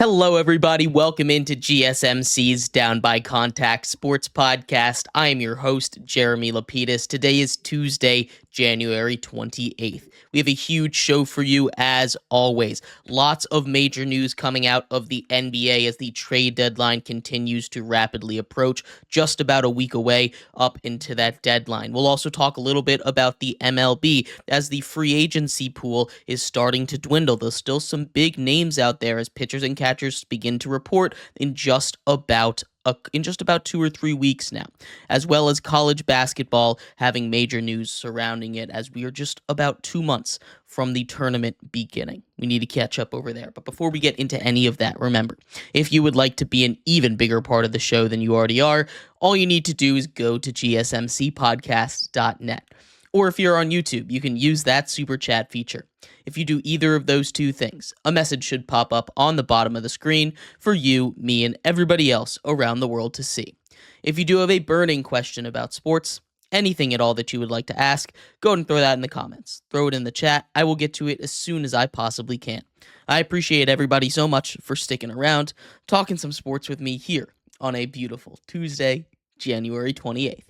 Hello, everybody. Welcome into GSMC's Down by Contact Sports Podcast. I am your host, Jeremy Lapidus. Today is Tuesday, January 28th. We have a huge show for you as always. Lots of major news coming out of the NBA as the trade deadline continues to rapidly approach, just about a week away up into that deadline. We'll also talk a little bit about the MLB as the free agency pool is starting to dwindle. There's still some big names out there as pitchers and catchers begin to report in just about 2 or 3 weeks now, as well as college basketball having major news surrounding it as we are just about 2 months from the tournament beginning. We need to catch up over there. But before we get into any of that, remember, if you would like to be an even bigger part of the show than you already are, all you need to do is go to gsmcpodcast.net. Or if you're on YouTube, you can use that super chat feature. If you do either of those two things, a message should pop up on the bottom of the screen for you, me, and everybody else around the world to see. If you do have a burning question about sports, anything at all that you would like to ask, go ahead and throw that in the comments. Throw it in the chat. I will get to it as soon as I possibly can. I appreciate everybody so much for sticking around, talking some sports with me here on a beautiful Tuesday, January 28th.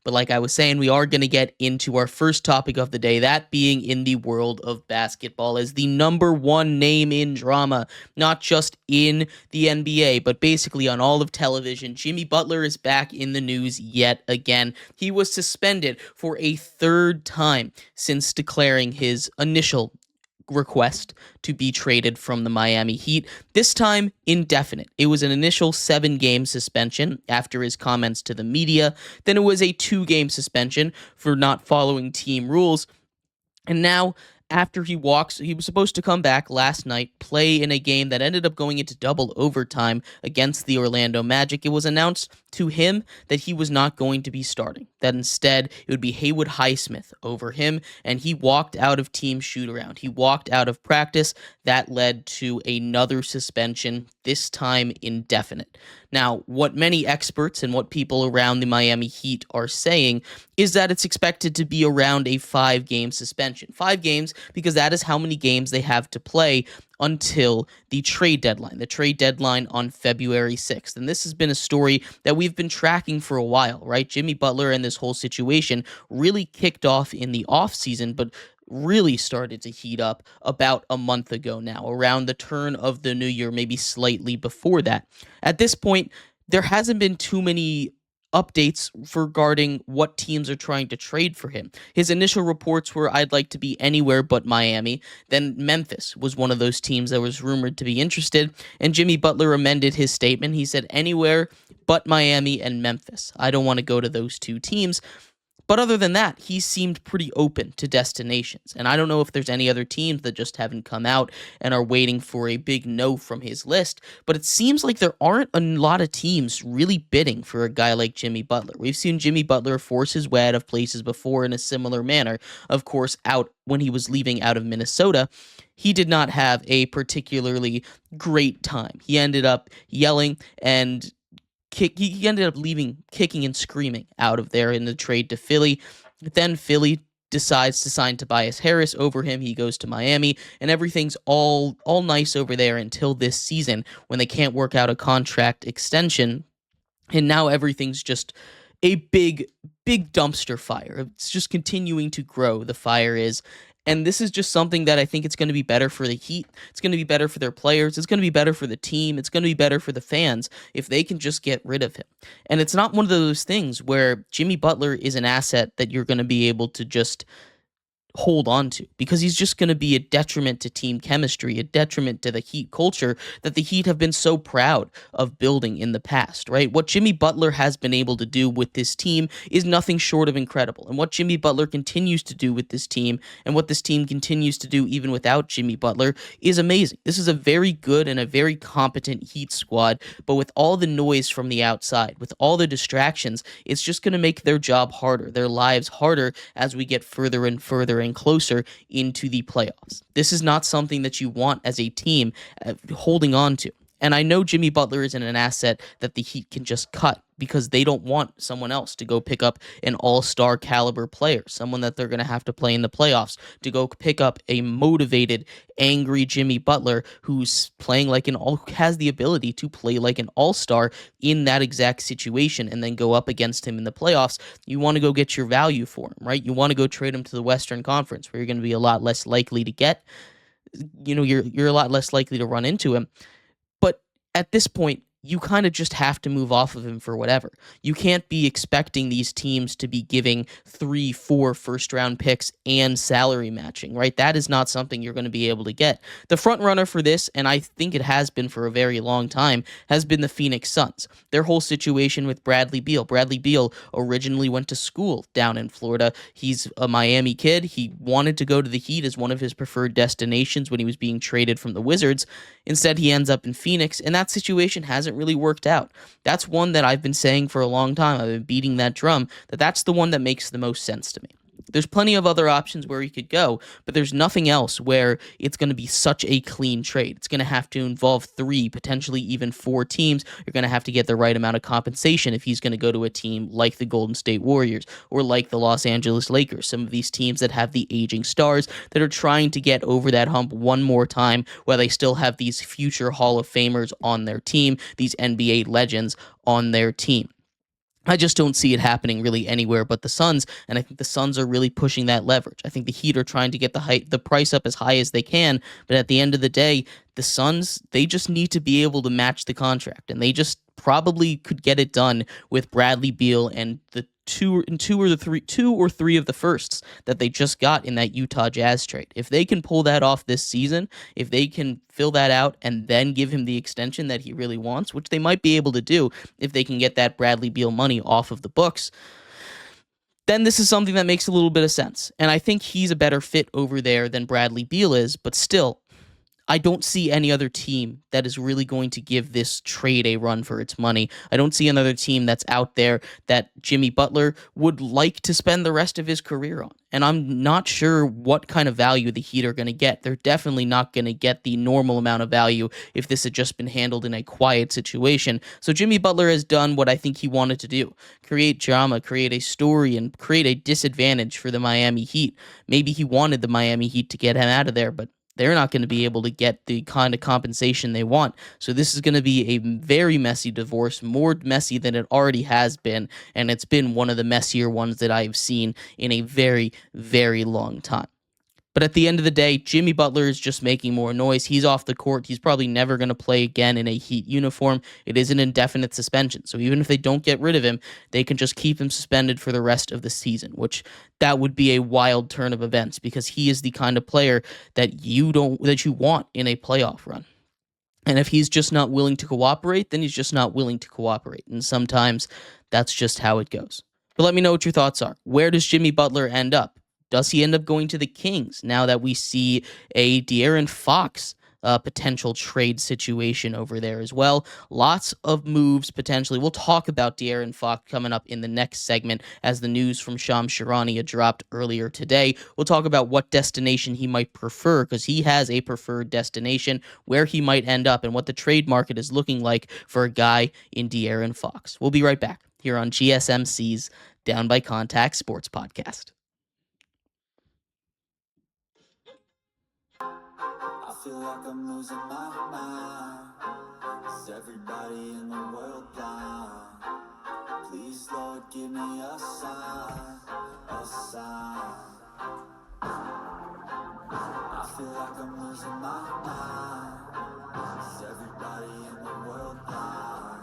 But like I was saying, we are going to get into our first topic of the day, that being in the world of basketball as the number one name in drama, not just in the NBA, but basically on all of television. Jimmy Butler is back in the news yet again. He was suspended for a third time since declaring his initial request to be traded from the Miami Heat, this time indefinite. It was an initial 7-game suspension after his comments to the media. Then it was a 2-game suspension for not following team rules. And now, after he was supposed to come back last night, play in a game that ended up going into double overtime against the Orlando Magic. It was announced to him that he was not going to be starting, that instead it would be Haywood Highsmith over him, and he walked out of team shoot-around. He walked out of practice. That led to another suspension, this time indefinite. Now, what many experts and what people around the Miami Heat are saying is that it's expected to be around a 5-game suspension. 5 games because that is how many games they have to play until the trade deadline on February 6th. And this has been a story that we've been tracking for a while, right? Jimmy Butler and this whole situation really kicked off in the offseason, but really started to heat up about a month ago now, around the turn of the new year, maybe slightly before that. At this point, there hasn't been too many updates regarding what teams are trying to trade for him. His initial reports were, I'd like to be anywhere but Miami. Then Memphis was one of those teams that was rumored to be interested, and Jimmy Butler amended his statement. He said anywhere but Miami and Memphis. I don't want to go to those two teams. But other than that, he seemed pretty open to destinations. And I don't know if there's any other teams that just haven't come out and are waiting for a big no from his list. But it seems like there aren't a lot of teams really bidding for a guy like Jimmy Butler. We've seen Jimmy Butler force his way out of places before in a similar manner. Of course, out when he was leaving out of Minnesota, he did not have a particularly great time. He ended up yelling and he ended up leaving, kicking and screaming out of there in the trade to Philly. Then Philly decides to sign Tobias Harris over him. He goes to Miami, and everything's all nice over there until this season when they can't work out a contract extension. And now everything's just a big dumpster fire. It's just continuing to grow, the fire is. And this is just something that I think it's going to be better for the Heat. It's going to be better for their players. It's going to be better for the team. It's going to be better for the fans if they can just get rid of him. And it's not one of those things where Jimmy Butler is an asset that you're going to be able to just hold on to, because he's just going to be a detriment to team chemistry, a detriment to the Heat culture that the Heat have been so proud of building in the past, right? What Jimmy Butler has been able to do with this team is nothing short of incredible. And what Jimmy Butler continues to do with this team and what this team continues to do even without Jimmy Butler is amazing. This is a very good and a very competent Heat squad, but with all the noise from the outside, with all the distractions, it's just going to make their job harder, their lives harder as we get further and further and closer into the playoffs. This is not something that you want as a team holding on to. And I know Jimmy Butler isn't an asset that the Heat can just cut because they don't want someone else to go pick up an all-star caliber player, someone that they're going to have to play in the playoffs, to go pick up a motivated, angry Jimmy Butler who's playing like has the ability to play like an all-star in that exact situation and then go up against him in the playoffs. You want to go get your value for him, right? You want to go trade him to the Western Conference where you're going to be a lot less likely to get, you're a lot less likely to run into him. But at this point, you kind of just have to move off of him for whatever. You can't be expecting these teams to be giving 3, 4 first-round picks and salary matching, right? That is not something you're going to be able to get. The front runner for this, and I think it has been for a very long time, has been the Phoenix Suns. Their whole situation with Bradley Beal. Bradley Beal originally went to school down in Florida. He's a Miami kid. He wanted to go to the Heat as one of his preferred destinations when he was being traded from the Wizards. Instead, he ends up in Phoenix, and that situation hasn't really worked out. That's one that I've been saying for a long time. I've been beating that drum, that's the one that makes the most sense to me. There's plenty of other options where he could go, but there's nothing else where it's going to be such a clean trade. It's going to have to involve 3, potentially even 4 teams. You're going to have to get the right amount of compensation if he's going to go to a team like the Golden State Warriors or like the Los Angeles Lakers, some of these teams that have the aging stars that are trying to get over that hump one more time while they still have these future Hall of Famers on their team, these NBA legends on their team. I just don't see it happening really anywhere but the Suns, and I think the Suns are really pushing that leverage. I think the Heat are trying to get the price up as high as they can, but at the end of the day, the Suns, they just need to be able to match the contract, and they just probably could get it done with Bradley Beal and the two or three of the firsts that they just got in that Utah Jazz trade. If they can pull that off this season, if they can fill that out and then give him the extension that he really wants, which they might be able to do if they can get that Bradley Beal money off of the books, then this is something that makes a little bit of sense. And I think he's a better fit over there than Bradley Beal is, but still, I don't see any other team that is really going to give this trade a run for its money. I don't see another team that's out there that Jimmy Butler would like to spend the rest of his career on. And I'm not sure what kind of value the Heat are going to get. They're definitely not going to get the normal amount of value if this had just been handled in a quiet situation. So Jimmy Butler has done what I think he wanted to do. Create drama, create a story, and create a disadvantage for the Miami Heat. Maybe he wanted the Miami Heat to get him out of there, but they're not going to be able to get the kind of compensation they want. So this is going to be a very messy divorce, more messy than it already has been, and it's been one of the messier ones that I've seen in a very, very long time. But at the end of the day, Jimmy Butler is just making more noise. He's off the court. He's probably never going to play again in a Heat uniform. It is an indefinite suspension. So even if they don't get rid of him, they can just keep him suspended for the rest of the season, which that would be a wild turn of events because he is the kind of player that you want in a playoff run. And if he's just not willing to cooperate, then he's just not willing to cooperate. And sometimes that's just how it goes. But let me know what your thoughts are. Where does Jimmy Butler end up? Does he end up going to the Kings now that we see a De'Aaron Fox potential trade situation over there as well? Lots of moves potentially. We'll talk about De'Aaron Fox coming up in the next segment as the news from Shams Charania dropped earlier today. We'll talk about what destination he might prefer because he has a preferred destination, where he might end up, and what the trade market is looking like for a guy in De'Aaron Fox. We'll be right back here on GSMC's Down by Contact Sports Podcast. I feel like I'm losing my mind. Is everybody in the world blind? Please, Lord, give me a sign, a sign. I feel like I'm losing my mind. Is everybody in the world blind?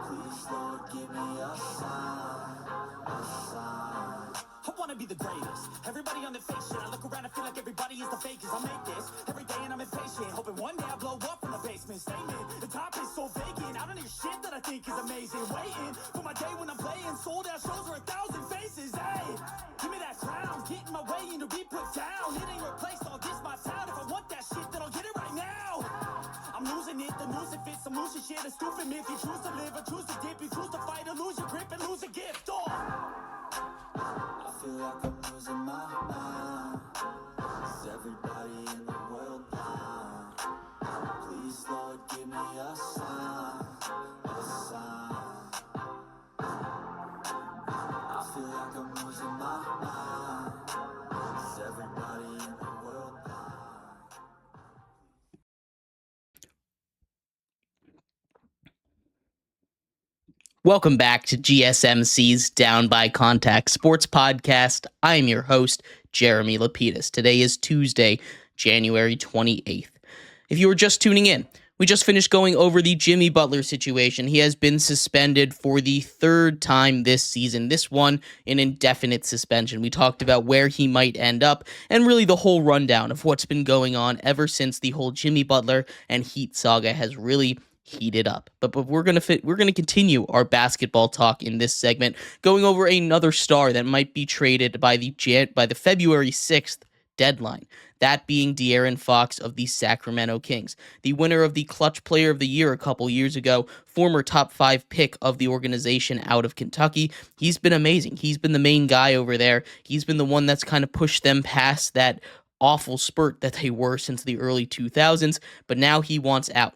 Please, Lord, give me a sign, a sign. I wanna be the greatest. Everybody on the fake shit. I look around and feel like everybody is the fakest. I make this every day and I'm impatient, hoping one day I blow up from the basement. Statement, the top is so vacant. I don't hear shit that I think is amazing. Waiting for my day when I'm playing sold out shows for 1,000 faces. Hey, give me that crown, get in my way and to be put down. It ain't replaced, all this my town. If I want that shit, then I'll get it right now. I'm losing it, the noose it fits. I'm losing shit, a stupid myth. You choose to live or choose to dip. You choose to fight or lose your grip and lose a gift. I feel like I'm losing my mind. Is everybody in the world blind? Please, Lord, give me a sign, a sign. I feel like I'm losing my mind. Is everybody in the world blind? Welcome back to GSMC's Down by Contact Sports Podcast. I'm your host, Jeremy Lapidus. Today is Tuesday, January 28th. If you were just tuning in, we just finished going over the Jimmy Butler situation. He has been suspended for the third time this season. This one, an indefinite suspension. We talked about where he might end up and really the whole rundown of what's been going on ever since the whole Jimmy Butler and Heat saga has really heated up. But we're gonna continue our basketball talk in this segment, going over another star that might be traded by the February 6th deadline. That being De'Aaron Fox of the Sacramento Kings, the winner of the Clutch Player of the Year a couple years ago, former top 5 pick of the organization out of Kentucky. He's been amazing. He's been the main guy over there. He's been the one that's kind of pushed them past that awful spurt that they were since the early 2000s, but now he wants out.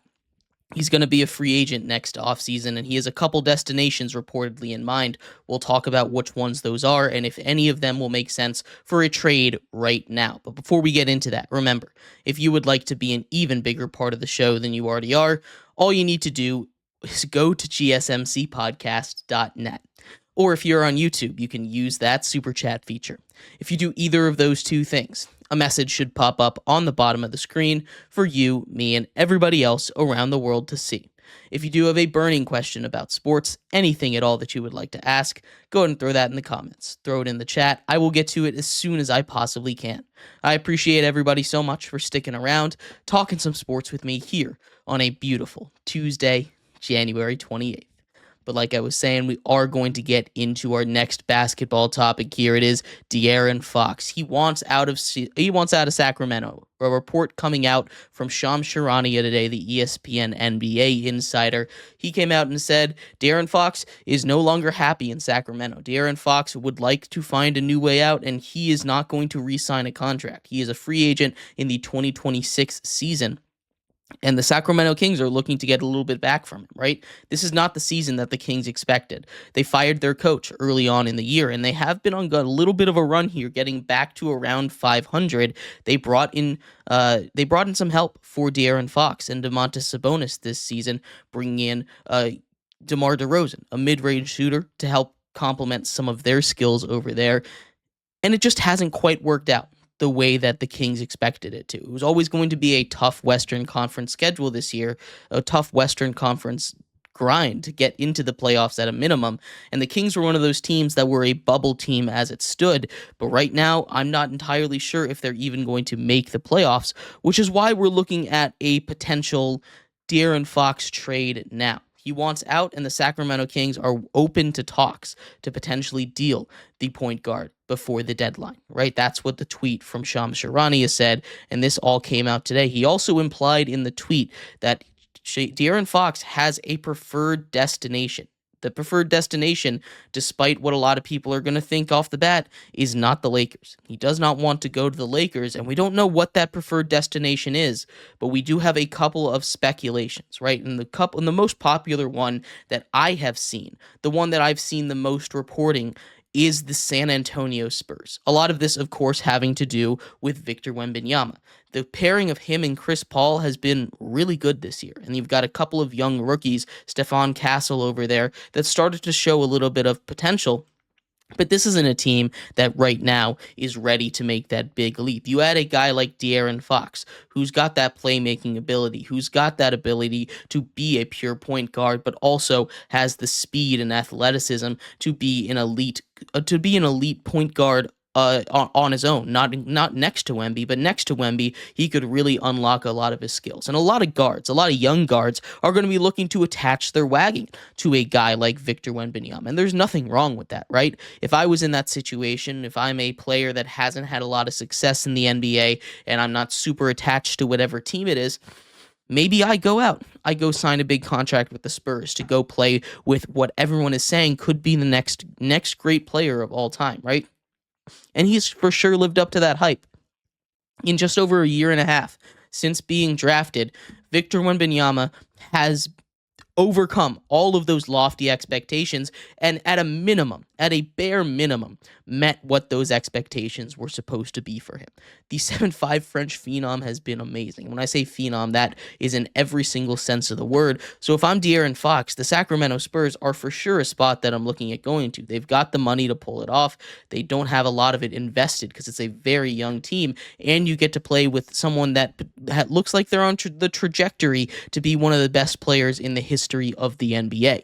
He's going to be a free agent next offseason, and he has a couple destinations reportedly in mind. We'll talk about which ones those are and if any of them will make sense for a trade right now. But before we get into that, remember, if you would like to be an even bigger part of the show than you already are, all you need to do is go to gsmcpodcast.net. Or if you're on YouTube, you can use that super chat feature. If you do either of those two things, a message should pop up on the bottom of the screen for you, me, and everybody else around the world to see. If you do have a burning question about sports, anything at all that you would like to ask, go ahead and throw that in the comments. Throw it in the chat. I will get to it as soon as I possibly can. I appreciate everybody so much for sticking around, talking some sports with me here on a beautiful Tuesday, January 28th. But like I was saying, we are going to get into our next basketball topic here. It is De'Aaron Fox. He wants out of Sacramento. A report coming out from Shams Charania today, the ESPN NBA insider. He came out and said De'Aaron Fox is no longer happy in Sacramento. De'Aaron Fox would like to find a new way out, and he is not going to re-sign a contract. He is a free agent in the 2026 season. And the Sacramento Kings are looking to get a little bit back from him, right? This is not the season that the Kings expected. They fired their coach early on in the year, and they have been on a little bit of a run here, getting back to around 500. They brought in some help for De'Aaron Fox and Domantas Sabonis this season, bringing in DeMar DeRozan, a mid-range shooter, to help complement some of their skills over there. And it just hasn't quite worked out the way that the Kings expected it to. It was always going to be a tough Western Conference schedule this year, a tough Western Conference grind to get into the playoffs at a minimum, and the Kings were one of those teams that were a bubble team as it stood, but right now I'm not entirely sure if they're even going to make the playoffs, which is why we're looking at a potential De'Aaron Fox trade now. He wants out, and the Sacramento Kings are open to talks to potentially deal the point guard before the deadline, right? That's what the tweet from Shams Charania said, and this all came out today. He also implied in the tweet that De'Aaron Fox has a preferred destination. The preferred destination, despite what a lot of people are going to think off the bat, is not the Lakers. He does not want to go to the Lakers, and we don't know what that preferred destination is, but we do have a couple of speculations, right? And the most popular one that I have seen, the one that I've seen the most reporting, is the San Antonio Spurs. A lot of this, of course, having to do with Victor Wembanyama. The pairing of him and Chris Paul has been really good this year, and you've got a couple of young rookies, Stephon Castle over there, that started to show a little bit of potential. But this isn't a team that right now is ready to make that big leap. You add a guy like De'Aaron Fox, who's got that playmaking ability, who's got that ability to be a pure point guard, but also has the speed and athleticism to be an elite point guard on his own, not next to Wemby, but next to Wemby, he could really unlock a lot of his skills. And a lot of young guards are going to be looking to attach their wagon to a guy like Victor Wembanyama. And there's nothing wrong with that, right? If I was in that situation, if I'm a player that hasn't had a lot of success in the NBA and I'm not super attached to whatever team it is, maybe I go out. I go sign a big contract with the Spurs to go play with what everyone is saying could be the next great player of all time, right? And he's for sure lived up to that hype. In just over a year and a half since being drafted, Victor Wembanyama has overcome all of those lofty expectations and at a bare minimum, met what those expectations were supposed to be for him. The 7'5" French phenom has been amazing. When I say phenom, that is in every single sense of the word. So if I'm De'Aaron Fox, the Sacramento Spurs are for sure a spot that I'm looking at going to. They've got the money to pull it off. They don't have a lot of it invested because it's a very young team, and you get to play with someone that looks like they're on the trajectory to be one of the best players in the history of the NBA.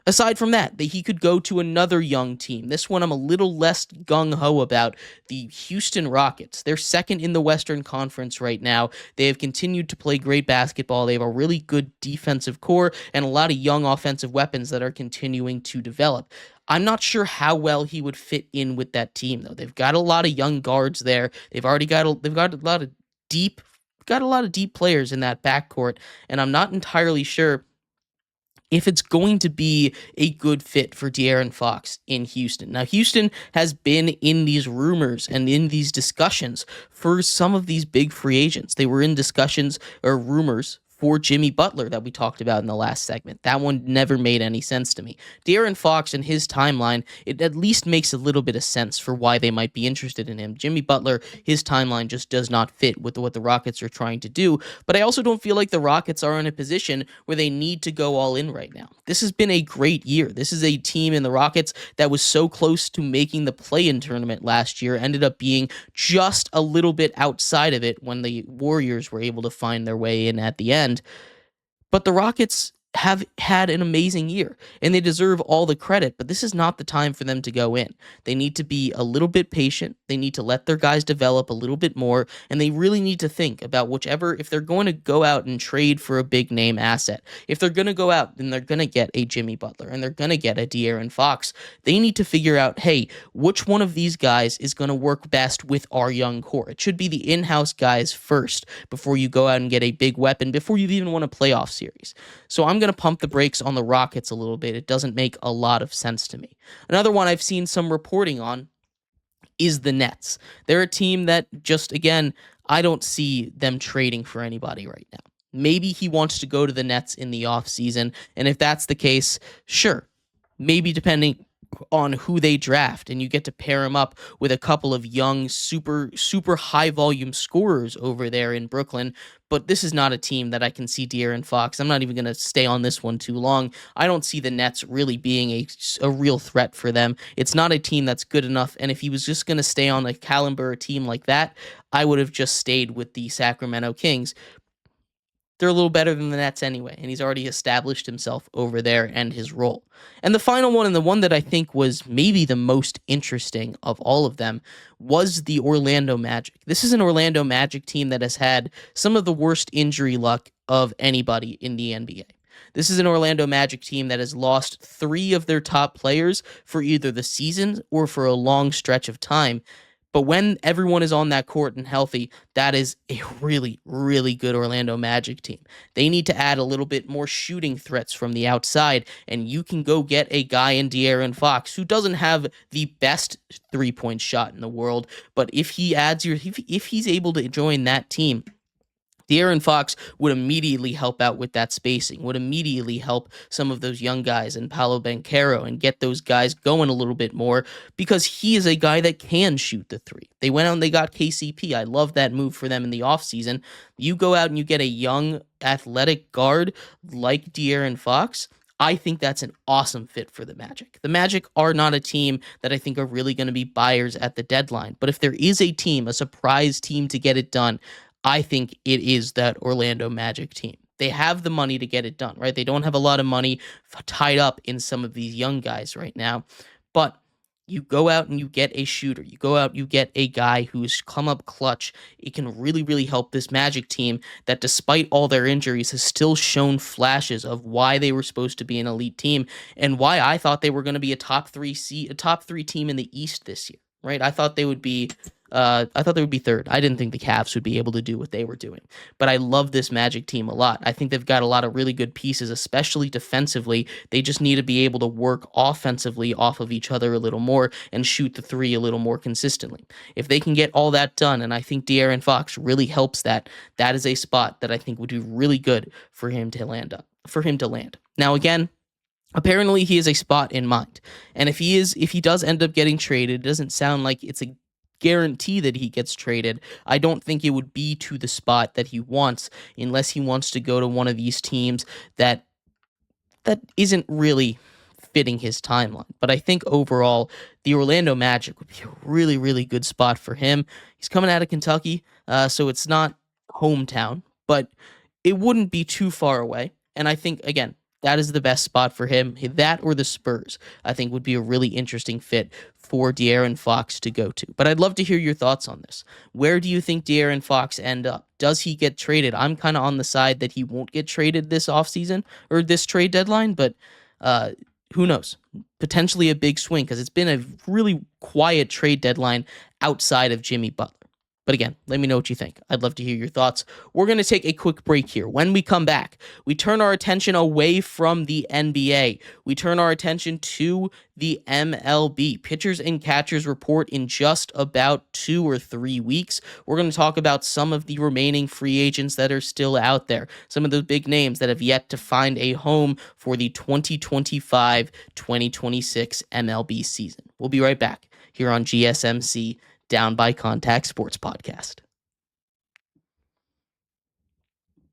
Aside from that, he could go to another young team. This one I'm a little less gung-ho about, the Houston Rockets. They're second in the Western Conference right now. They have continued to play great basketball. They have a really good defensive core and a lot of young offensive weapons that are continuing to develop. I'm not sure how well he would fit in with that team, though. They've got a lot of young guards there. They've got a lot of deep players in that backcourt, and I'm not entirely sure if it's going to be a good fit for De'Aaron Fox in Houston. Now, Houston has been in these rumors and in these discussions for some of these big free agents. They were in discussions or rumors for Jimmy Butler that we talked about in the last segment. That one never made any sense to me. De'Aaron Fox and his timeline, it at least makes a little bit of sense for why they might be interested in him. Jimmy Butler, his timeline just does not fit with what the Rockets are trying to do, but I also don't feel like the Rockets are in a position where they need to go all in right now. This has been a great year. This is a team in the Rockets that was so close to making the play-in tournament last year, ended up being just a little bit outside of it when the Warriors were able to find their way in at the end. But the Rockets have had an amazing year, and they deserve all the credit, but this is not the time for them to go in. They need to be a little bit patient. They need to let their guys develop a little bit more, and they really need to think about if they're going to go out and trade for a big name asset, if they're going to go out and they're going to get a Jimmy Butler and they're going to get a De'Aaron Fox, they need to figure out, hey, which one of these guys is going to work best with our young core? It should be the in-house guys first before you go out and get a big weapon, before you even win a playoff series. So I'm going to pump the brakes on the Rockets a little bit. It doesn't make a lot of sense to me. Another one I've seen some reporting on is the Nets. They're a team that just, again, I don't see them trading for anybody right now. Maybe he wants to go to the Nets in the offseason, and if that's the case, sure. Maybe depending on who they draft, and you get to pair him up with a couple of young, super high volume scorers over there in Brooklyn. But this is not a team that I can see De'Aaron Fox. I'm not even going to stay on this one too long. I don't see the Nets really being a real threat for them. It's not a team that's good enough. And if he was just going to stay on a caliber team like that, I would have just stayed with the Sacramento Kings. They're a little better than the Nets anyway, and he's already established himself over there and his role. And the final one, and the one that I think was maybe the most interesting of all of them, was the Orlando Magic. This is an Orlando Magic team that has had some of the worst injury luck of anybody in the NBA. This is an Orlando Magic team that has lost 3 of their top players for either the season or for a long stretch of time. But when everyone is on that court and healthy, that is a really, really good Orlando Magic team. They need to add a little bit more shooting threats from the outside, and you can go get a guy in De'Aaron Fox who doesn't have the best three-point shot in the world, but if he's able to join that team, De'Aaron Fox would immediately help out with that spacing, would immediately help some of those young guys and Paolo Banchero and get those guys going a little bit more, because he is a guy that can shoot the three. They went out and they got KCP. I love that move for them in the offseason. You go out and you get a young athletic guard like De'Aaron Fox. I think that's an awesome fit for the Magic. The Magic are not a team that I think are really going to be buyers at the deadline. But if there is a team, a surprise team to get it done, I think it is that Orlando Magic team. They have the money to get it done, right? They don't have a lot of money tied up in some of these young guys right now. But you go out and you get a shooter. You go out, you get a guy who's come up clutch. It can really, really help this Magic team that, despite all their injuries, has still shown flashes of why they were supposed to be an elite team and why I thought they were going to be a top three team in the East this year, right? I thought they would be I thought they would be third. I didn't think the Cavs would be able to do what they were doing. But I love this Magic team a lot. I think they've got a lot of really good pieces, especially defensively. They just need to be able to work offensively off of each other a little more and shoot the three a little more consistently. If they can get all that done, and I think De'Aaron Fox really helps that, that is a spot that I think would do really good for him to land. Now, again, apparently he has a spot in mind. And if he does end up getting traded, it doesn't sound like it's a guarantee that he gets traded. I don't think it would be to the spot that he wants, unless he wants to go to one of these teams that isn't really fitting his timeline. But I think overall, the Orlando Magic would be a really, really good spot for him. He's coming out of Kentucky, so it's not hometown, but it wouldn't be too far away. And I think, again, that is the best spot for him. That or the Spurs, I think, would be a really interesting fit for De'Aaron Fox to go to. But I'd love to hear your thoughts on this. Where do you think De'Aaron Fox end up? Does he get traded? I'm kind of on the side that he won't get traded this offseason or this trade deadline, but who knows? Potentially a big swing, because it's been a really quiet trade deadline outside of Jimmy Butler. But again, let me know what you think. I'd love to hear your thoughts. We're going to take a quick break here. When we come back, we turn our attention away from the NBA. We turn our attention to the MLB. Pitchers and catchers report in just about 2 or 3 weeks. We're going to talk about some of the remaining free agents that are still out there, some of the big names that have yet to find a home for the 2025-2026 MLB season. We'll be right back here on GSMC Down by Contact Sports Podcast.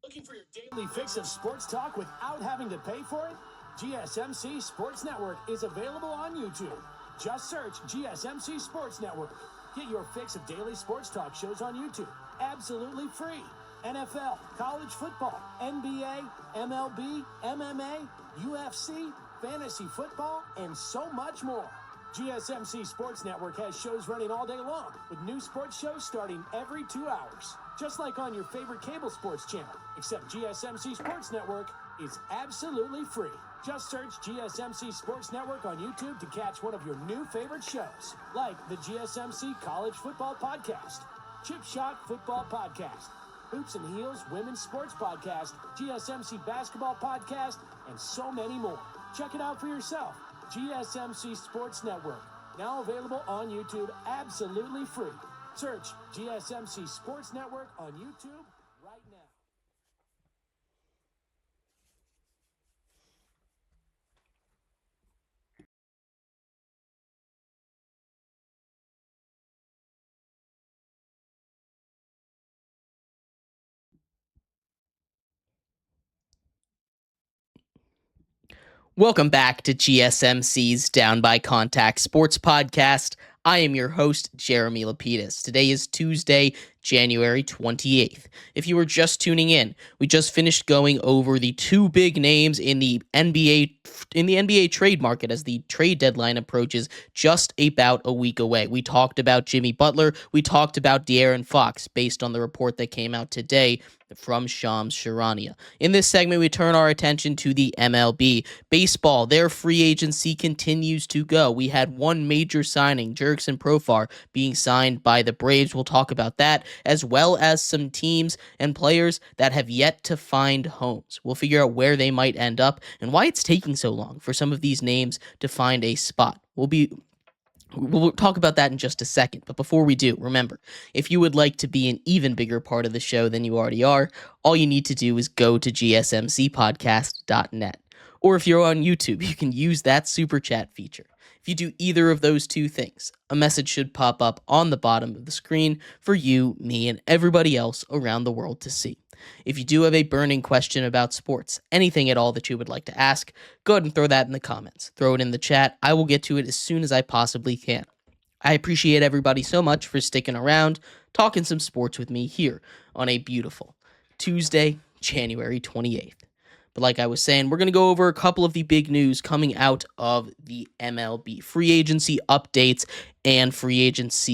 Looking for your daily fix of sports talk without having to pay for it? GSMC Sports Network is available on YouTube. Just search GSMC Sports Network. Get your fix of daily sports talk shows on YouTube, absolutely free. NFL, college football, NBA, MLB, MMA, UFC, fantasy football, and so much more. GSMC Sports Network has shows running all day long, with new sports shows starting every 2 hours. Just like on your favorite cable sports channel, except GSMC Sports Network is absolutely free. Just search GSMC Sports Network on YouTube to catch one of your new favorite shows, like the GSMC College Football Podcast, Chip Shot Football Podcast, Hoops and Heels Women's Sports Podcast, GSMC Basketball Podcast, and so many more. Check it out for yourself. GSMC Sports Network, now available on YouTube absolutely free. Search GSMC Sports Network on YouTube right now. Welcome back to GSMC's Down by Contact Sports Podcast. I am your host, Jeremy Lapidus. Today is Tuesday, January 28th. If you were just tuning in, we just finished going over the two big names in the NBA trade market as the trade deadline approaches just about a week away. We talked about Jimmy Butler. We talked about De'Aaron Fox based on the report that came out today from Shams Charania. In this segment, we turn our attention to the MLB. Baseball, their free agency continues to go. We had one major signing, Jurickson Profar, being signed by the Braves. We'll talk about that, as well as some teams and players that have yet to find homes. We'll figure out where they might end up and why it's taking so long for some of these names to find a spot. We'll talk about that in just a second, but before we do, remember, if you would like to be an even bigger part of the show than you already are, all you need to do is go to gsmcpodcast.net. Or if you're on YouTube, you can use that super chat feature. If you do either of those two things, a message should pop up on the bottom of the screen for you, me, and everybody else around the world to see. If you do have a burning question about sports, anything at all that you would like to ask, go ahead and throw that in the comments. Throw it in the chat. I will get to it as soon as I possibly can. I appreciate everybody so much for sticking around, talking some sports with me here on a beautiful Tuesday, January 28th. But like I was saying, we're going to go over a couple of the big news coming out of the MLB. Free agency updates and free agents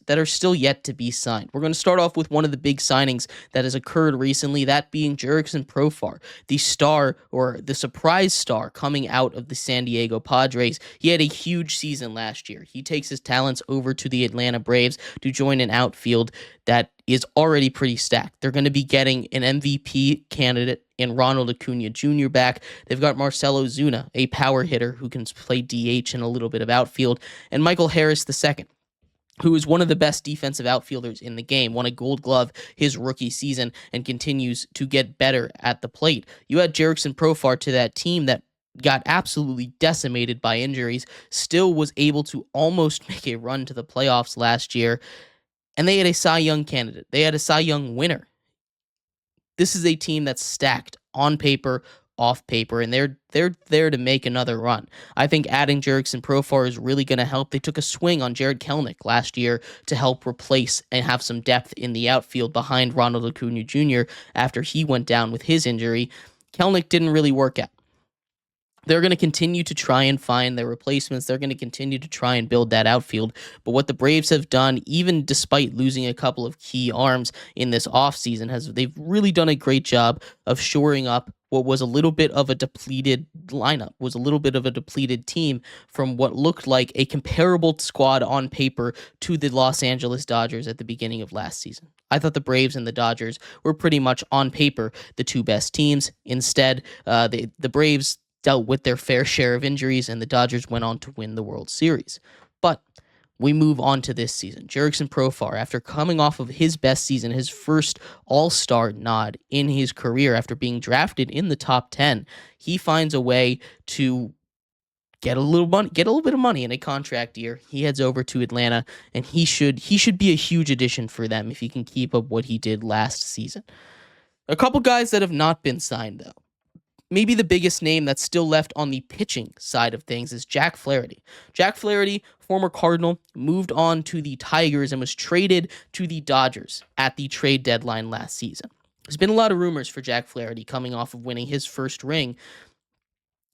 that are still yet to be signed. We're going to start off with one of the big signings that has occurred recently, that being Jerickson Profar, the star or the surprise star coming out of the San Diego Padres. He had a huge season last year. He takes his talents over to the Atlanta Braves to join an outfield that is already pretty stacked. They're going to be getting an MVP candidate in Ronald Acuna Jr. back. They've got Marcelo Zuna, a power hitter who can play DH and a little bit of outfield, and Michael Harris II, who is one of the best defensive outfielders in the game, won a Gold Glove his rookie season and continues to get better at the plate. You add Jerickson Profar to that team that got absolutely decimated by injuries, still was able to almost make a run to the playoffs last year, and they had a Cy Young candidate. They had a Cy Young winner. This is a team that's stacked on paper, off paper, and they're there to make another run. I think adding Jerickson Profar is really going to help. They took a swing on Jared Kelenic last year to help replace and have some depth in the outfield behind Ronald Acuna Jr. after he went down with his injury. Kelenic didn't really work out. They're going to continue to try and find their replacements. They're going to continue to try and build that outfield. But what the Braves have done, even despite losing a couple of key arms in this offseason, they've really done a great job of shoring up what was a little bit of a depleted lineup, was a little bit of a depleted team from what looked like a comparable squad on paper to the Los Angeles Dodgers at the beginning of last season. I thought the Braves and the Dodgers were pretty much on paper the two best teams. Instead, the Braves dealt with their fair share of injuries, and the Dodgers went on to win the World Series. But we move on to this season. Jerickson Profar, after coming off of his best season, his first All-Star nod in his career after being drafted in the top 10, he finds a way to get a little bit of money in a contract year. He heads over to Atlanta, and he should be a huge addition for them if he can keep up what he did last season. A couple guys that have not been signed, though. Maybe the biggest name that's still left on the pitching side of things is Jack Flaherty. Jack Flaherty, former Cardinal, moved on to the Tigers and was traded to the Dodgers at the trade deadline last season. There's been a lot of rumors for Jack Flaherty coming off of winning his first ring.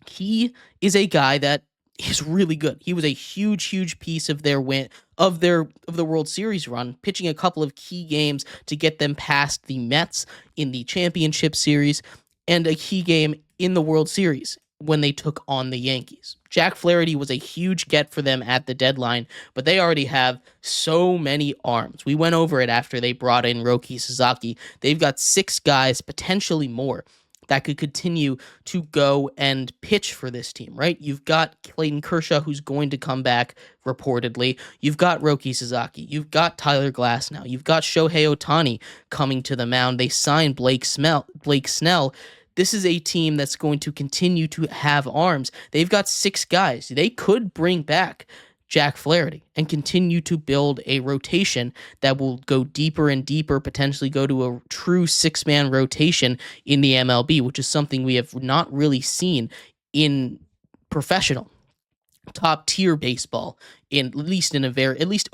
He is a guy that is really good. He was a huge piece of their win of the World Series run, pitching a couple of key games to get them past the Mets in the championship series, and a key game in the World Series when they took on the Yankees. Jack Flaherty was a huge get for them at the deadline, but they already have so many arms. We went over it after they brought in Roki Sasaki. They've got 6 guys, potentially more, that could continue to go and pitch for this team, right? You've got Clayton Kershaw, who's going to come back, reportedly. You've got Roki Sasaki. You've got Tyler Glasnow. You've got Shohei Ohtani coming to the mound. They signed Blake Snell. This is a team that's going to continue to have arms. They've got 6 guys. They could bring back Jack Flaherty and continue to build a rotation that will go deeper and deeper, potentially go to a true 6-man rotation in the MLB, which is something we have not really seen in professional top tier baseball, at least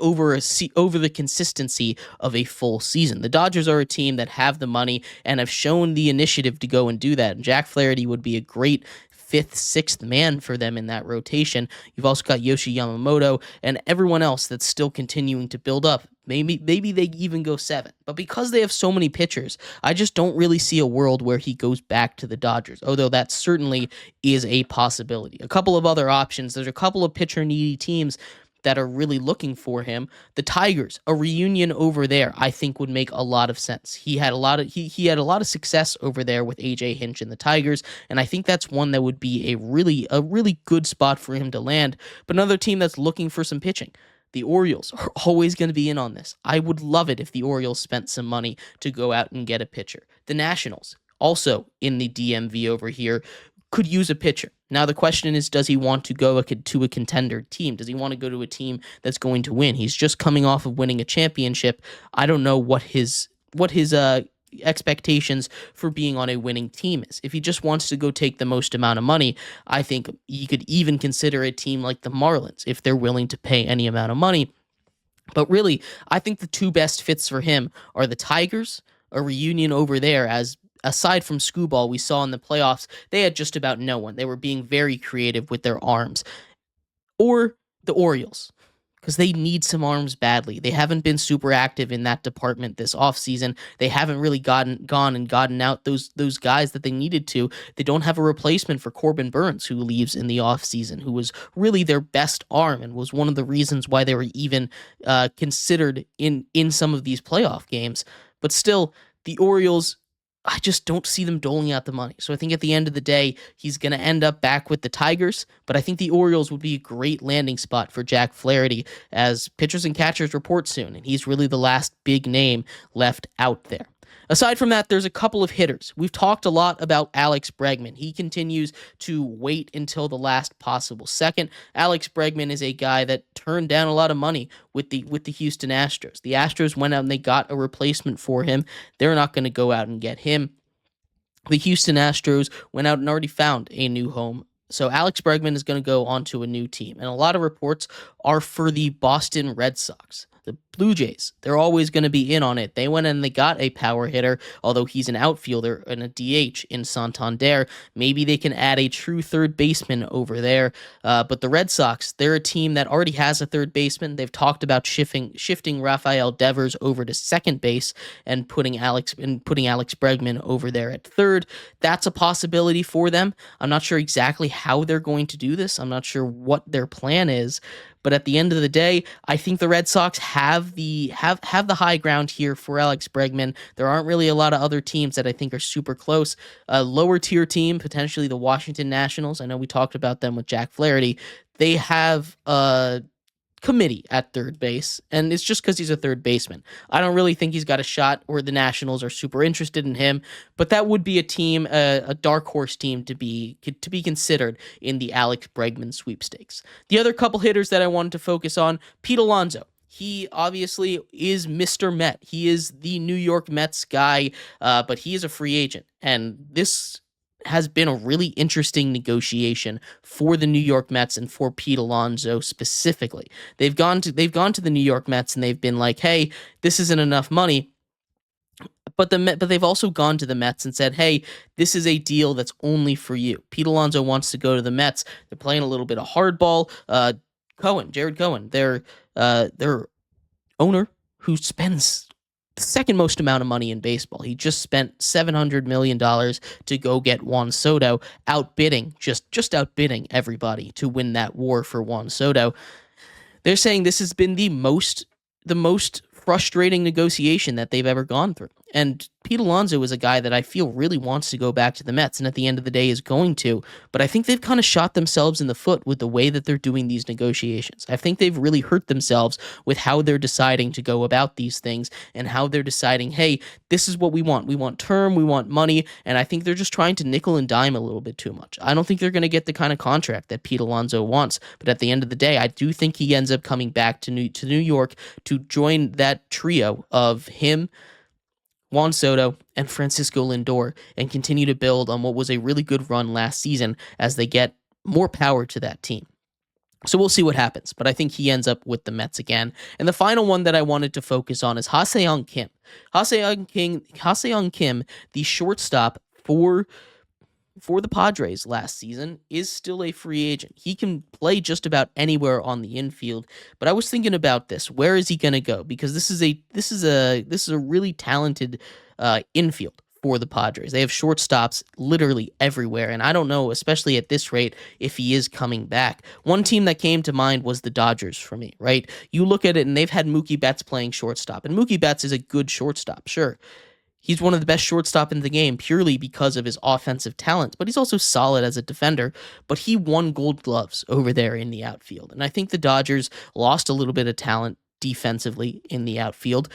over the consistency of a full season. The Dodgers are a team that have the money and have shown the initiative to go and do that. And Jack Flaherty would be a great 5th, 6th man for them in that rotation. You've also got Yoshi Yamamoto and everyone else that's still continuing to build up. Maybe they even go 7. But because they have so many pitchers, I just don't really see a world where he goes back to the Dodgers, although that certainly is a possibility. A couple of other options. There's a couple of pitcher-needy teams that are really looking for him. The Tigers, a reunion over there, I think would make a lot of sense. He had a lot of success over there with AJ Hinch and the Tigers, and I think that's one that would be a really good spot for him to land. But another team that's looking for some pitching, the Orioles, are always going to be in on this. I would love it if the Orioles spent some money to go out and get a pitcher. The Nationals, also in the DMV over here, could use a pitcher. Now the question is, does he want to go to a contender team? Does he want to go to a team that's going to win? He's just coming off of winning a championship. I don't know what his expectations for being on a winning team is. If he just wants to go take the most amount of money, I think you could even consider a team like the Marlins if they're willing to pay any amount of money. But really, I think the 2 best fits for him are the Tigers, a reunion over there, as aside from Scooball, we saw in the playoffs, they had just about no one. They were being very creative with their arms. Or the Orioles. because they need some arms badly. They haven't been super active in that department this offseason. They haven't really gotten out those guys that they needed to. They don't have a replacement for Corbin Burns, who leaves in the offseason, who was really their best arm and was one of the reasons why they were even considered in some of these playoff games. But still, the Orioles, I just don't see them doling out the money. So I think at the end of the day, he's going to end up back with the Tigers, but I think the Orioles would be a great landing spot for Jack Flaherty as pitchers and catchers report soon, and he's really the last big name left out there. Aside from that, there's a couple of hitters. We've talked a lot about Alex Bregman. He continues to wait until the last possible second. Alex Bregman is a guy that turned down a lot of money with the Houston Astros. The Astros went out and they got a replacement for him. They're not going to go out and get him. The Houston Astros went out and already found a new home. So Alex Bregman is going to go onto a new team. And a lot of reports are for the Boston Red Sox. The Blue Jays, they're always going to be in on it. They went and they got a power hitter, although he's an outfielder and a DH in Santander. Maybe they can add a true third baseman over there. But the Red Sox, they're a team that already has a third baseman. They've talked about shifting Rafael Devers over to second base and putting Alex Bregman over there at third. That's a possibility for them. I'm not sure exactly how they're going to do this. I'm not sure what their plan is. But at the end of the day, I think the Red Sox have the high ground here for Alex Bregman. There aren't really a lot of other teams that I think are super close. A lower tier team, potentially the Washington Nationals. I know we talked about them with Jack Flaherty. They have a committee at third base, and it's just because he's a third baseman. I don't really think he's got a shot, or the Nationals are super interested in him, but that would be a team, a dark horse team to be considered in the Alex Bregman sweepstakes. The other couple hitters that I wanted to focus on, Pete Alonso. He obviously is Mr. Met. He is the New York Mets guy, but he is a free agent, and this has been a really interesting negotiation for the New York Mets and for Pete Alonso specifically. They've gone to the New York Mets and they've been like, "Hey, this isn't enough money." But they've also gone to the Mets and said, "Hey, this is a deal that's only for you." Pete Alonso wants to go to the Mets. They're playing a little bit of hardball. Jared Cohen, their owner, who spends the second most amount of money in baseball. He just spent $700 million to go get Juan Soto, just outbidding everybody to win that war for Juan Soto. They're saying this has been the most frustrating negotiation that they've ever gone through. And Pete Alonso is a guy that I feel really wants to go back to the Mets, and at the end of the day is going to. But I think they've kind of shot themselves in the foot with the way that they're doing these negotiations. I think they've really hurt themselves with how they're deciding to go about these things and how they're deciding, hey, this is what we want. We want term, we want money, and I think they're just trying to nickel and dime a little bit too much. I don't think they're going to get the kind of contract that Pete Alonso wants, but at the end of the day, I do think he ends up coming back to New York to join that trio of him, Juan Soto, and Francisco Lindor, and continue to build on what was a really good run last season as they get more power to that team. So we'll see what happens, but I think he ends up with the Mets again. And the final one that I wanted to focus on is Ha-Seong Kim. Ha-Seong Kim, the shortstop for the Padres last season, is still a free agent. He can play just about anywhere on the infield, but I was thinking about this. Where is he going to go? Because this is a really talented infield for the Padres. They have shortstops literally everywhere, and I don't know, especially at this rate, if he is coming back. One team that came to mind was the Dodgers for me, right? You look at it, and they've had Mookie Betts playing shortstop, and Mookie Betts is a good shortstop, sure. He's one of the best shortstop in the game purely because of his offensive talents, but he's also solid as a defender. But he won Gold Gloves over there in the outfield. And I think the Dodgers lost a little bit of talent defensively in the outfield.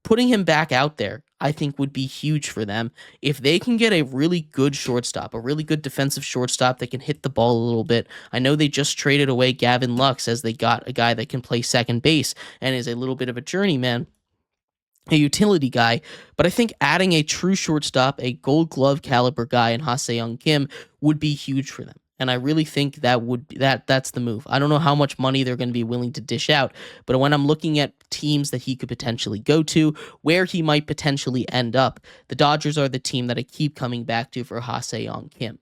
Putting him back out there, I think, would be huge for them. If they can get a really good shortstop, a really good defensive shortstop that can hit the ball a little bit. I know they just traded away Gavin Lux as they got a guy that can play second base and is a little bit of a journeyman, a utility guy, but I think adding a true shortstop, a Gold Glove caliber guy in Ha-Seong Kim would be huge for them. And I really think that's the move. I don't know how much money they're going to be willing to dish out, but when I'm looking at teams that he could potentially go to, where he might potentially end up, the Dodgers are the team that I keep coming back to for Ha-Seong Kim.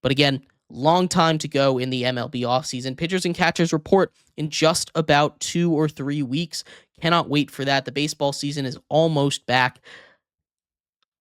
But again, Long time to go in the MLB offseason. Pitchers and catchers report in just about 2 or 3 weeks. Cannot wait for that. The baseball season is almost back.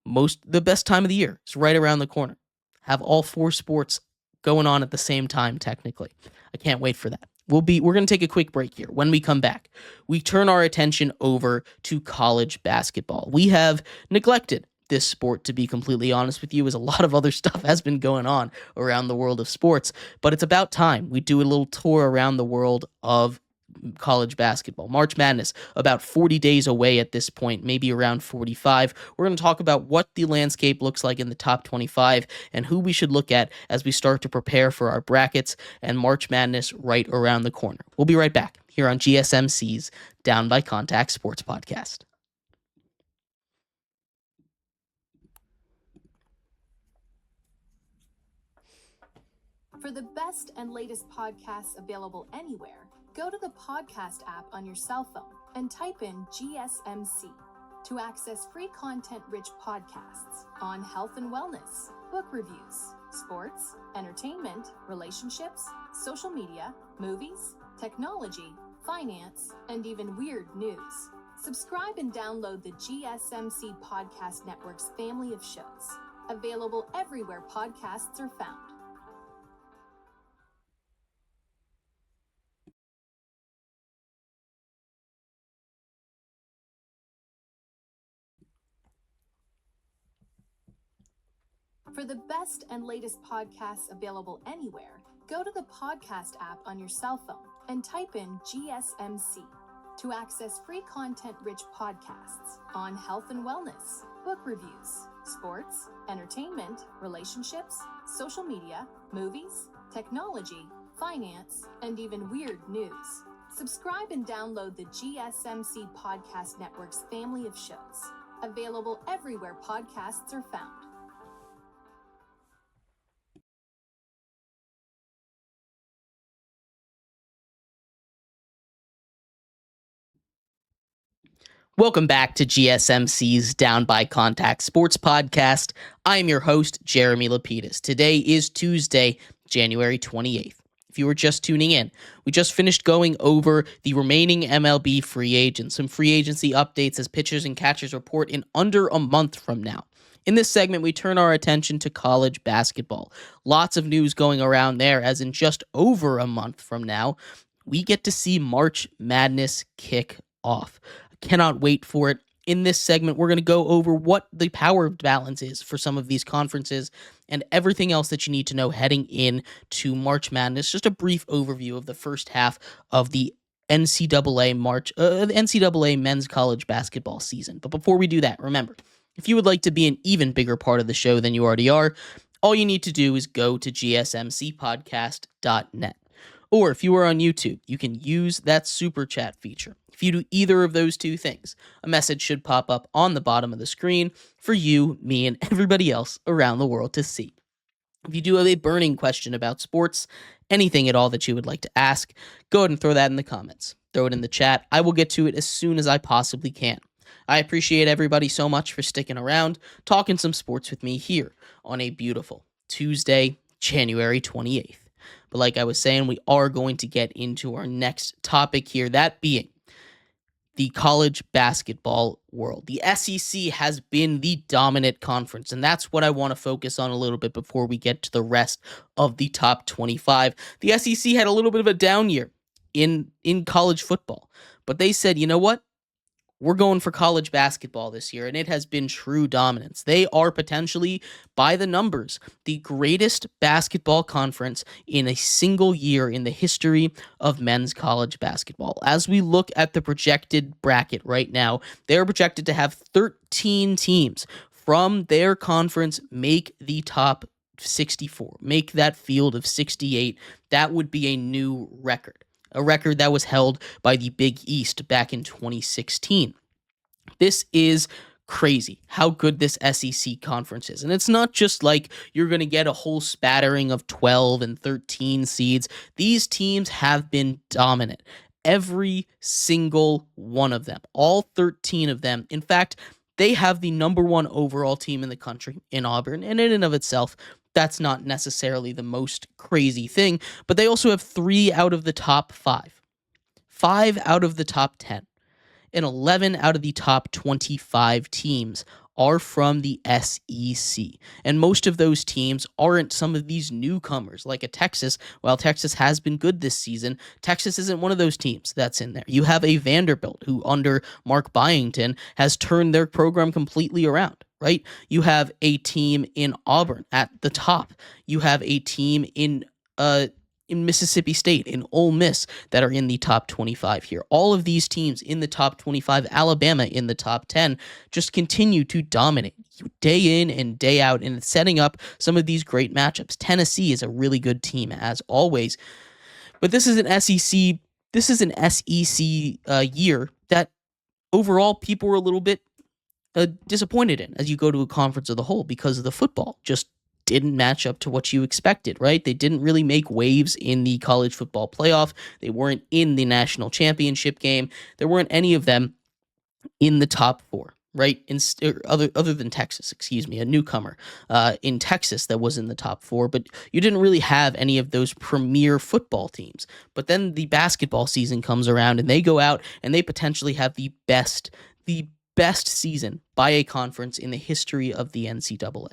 The best time of the year is right around the corner. Have all 4 sports going on at the same time, technically. I can't wait for that. We're going to take a quick break here. When we come back, we turn our attention over to college basketball. We have neglected this sport, to be completely honest with you, as a lot of other stuff has been going on around the world of sports, but it's about time we do a little tour around the world of college basketball. March Madness, about 40 days away at this point, maybe around 45. We're going to talk about what the landscape looks like in the top 25 and who we should look at as we start to prepare for our brackets and March Madness right around the corner. We'll be right back here on GSMC's Down by Contact Sports Podcast. For the best and latest podcasts available anywhere, go to the podcast app on your cell phone and type in GSMC to access free content-rich podcasts on health and wellness, book reviews, sports, entertainment, relationships, social media, movies, technology, finance, and even weird news. Subscribe and download the GSMC Podcast Network's family of shows, available everywhere podcasts are found. For the best and latest podcasts available anywhere, go to the podcast app on your cell phone and type in GSMC to access free content-rich podcasts on health and wellness, book reviews, sports, entertainment, relationships, social media, movies, technology, finance, and even weird news. Subscribe and download the GSMC Podcast Network's family of shows, available everywhere podcasts are found. Welcome back to GSMC's Down by Contact Sports Podcast. I am your host, Jeremy Lapidus. Today is Tuesday, January 28th. If you were just tuning in, we just finished going over the remaining MLB free agents, some free agency updates as pitchers and catchers report in under a month from now. In this segment, we turn our attention to college basketball. Lots of news going around there, as in just over a month from now, we get to see March Madness kick off. Cannot wait for it. In this segment, we're going to go over what the power balance is for some of these conferences and everything else that you need to know heading in to March Madness. Just a brief overview of the first half of the NCAA men's college basketball season. But before we do that, remember, if you would like to be an even bigger part of the show than you already are, all you need to do is go to gsmcpodcast.net. Or if you are on YouTube, you can use that super chat feature. If you do either of those two things, a message should pop up on the bottom of the screen for you, me, and everybody else around the world to see. If you do have a burning question about sports, anything at all that you would like to ask, go ahead and throw that in the comments. Throw it in the chat. I will get to it as soon as I possibly can. I appreciate everybody so much for sticking around, talking some sports with me here on a beautiful Tuesday, January 28th. But like I was saying, we are going to get into our next topic here, that being the college basketball world. The SEC has been the dominant conference, and that's what I want to focus on a little bit before we get to the rest of the top 25. The SEC had a little bit of a down year in college football, but they said, you know what? We're going for college basketball this year, and it has been true dominance. They are potentially, by the numbers, the greatest basketball conference in a single year in the history of men's college basketball. As we look at the projected bracket right now, they're projected to have 13 teams from their conference make the top 64, make that field of 68. That would be a new record. A record that was held by the Big East back in 2016. This is crazy how good this SEC conference is. And it's not just like you're going to get a whole spattering of 12 and 13 seeds. These teams have been dominant. Every single one of them, all 13 of them. In fact, they have the number one overall team in the country in Auburn. And in and of itself, That's not necessarily the most crazy thing, but they also have 3 out of the top 5, 5 out of the top 10, and 11 out of the top 25 teams are from the SEC. And most of those teams aren't some of these newcomers like a Texas. While Texas has been good this season, Texas isn't one of those teams that's in there. You have a Vanderbilt who, under Mark Byington, has turned their program completely around, right? You have a team in Auburn at the top. You have a team in Mississippi State, in Ole Miss, that are in the top 25 here. All of these teams in the top 25, Alabama in the top 10, just continue to dominate day in and day out, and it's setting up some of these great matchups. Tennessee is a really good team, as always, but this is an SEC. This is an SEC year that overall people were a little bit disappointed in as you go to a conference of the whole, because of the football just didn't match up to what you expected, right? They didn't really make waves in the college football playoff. They weren't in the national championship game. There weren't any of them in the top 4, right? Other than Texas, a newcomer in Texas that was in the top 4, but you didn't really have any of those premier football teams. But then the basketball season comes around, and they go out and they potentially have the best season by a conference in the history of the NCAA.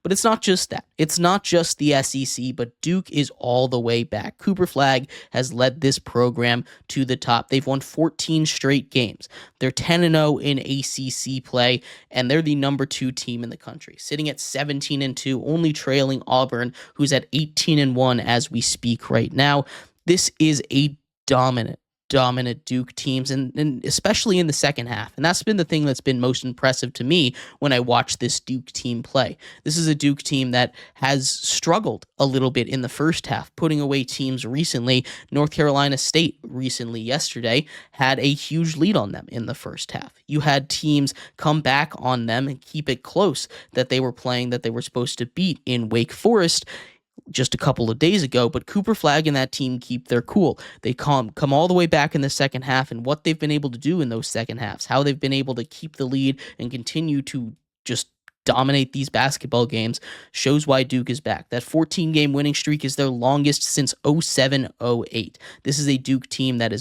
But it's not just that. It's not just the SEC, but Duke is all the way back. Cooper Flagg has led this program to the top. They've won 14 straight games. They're 10-0 in ACC play, and they're the number 2 team in the country, sitting at 17-2, only trailing Auburn, who's at 18-1 as we speak right now. This is a dominant Duke teams, and especially in the second half. And that's been the thing that's been most impressive to me when I watch this Duke team play. This is a Duke team that has struggled a little bit in the first half, putting away teams recently. North Carolina State recently, yesterday, had a huge lead on them in the first half. You had teams come back on them and keep it close that they were playing, that they were supposed to beat in Wake Forest just a couple of days ago, but Cooper Flagg and that team keep their cool. They come all the way back in the second half, and what they've been able to do in those second halves, how they've been able to keep the lead and continue to just dominate these basketball games, shows why Duke is back. That 14-game winning streak is their longest since 07-08. This is a Duke team that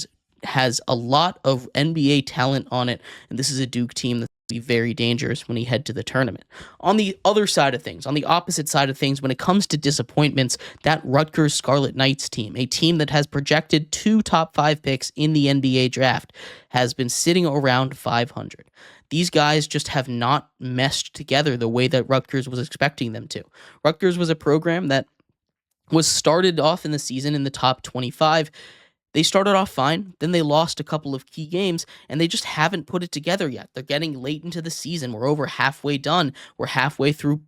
has a lot of NBA talent on it, and this is a Duke team that's be very dangerous when you head to the tournament. On the other side of things, on the opposite side of things, when it comes to disappointments, that Rutgers Scarlet Knights team, a team that has projected 2 top 5 picks in the NBA draft, has been sitting around 500. These guys just have not meshed together the way that Rutgers was expecting them to. Rutgers was a program that was started off in the season in the top 25. They started off fine, then they lost a couple of key games, and they just haven't put it together yet. They're getting late into the season. We're over halfway done. We're halfway through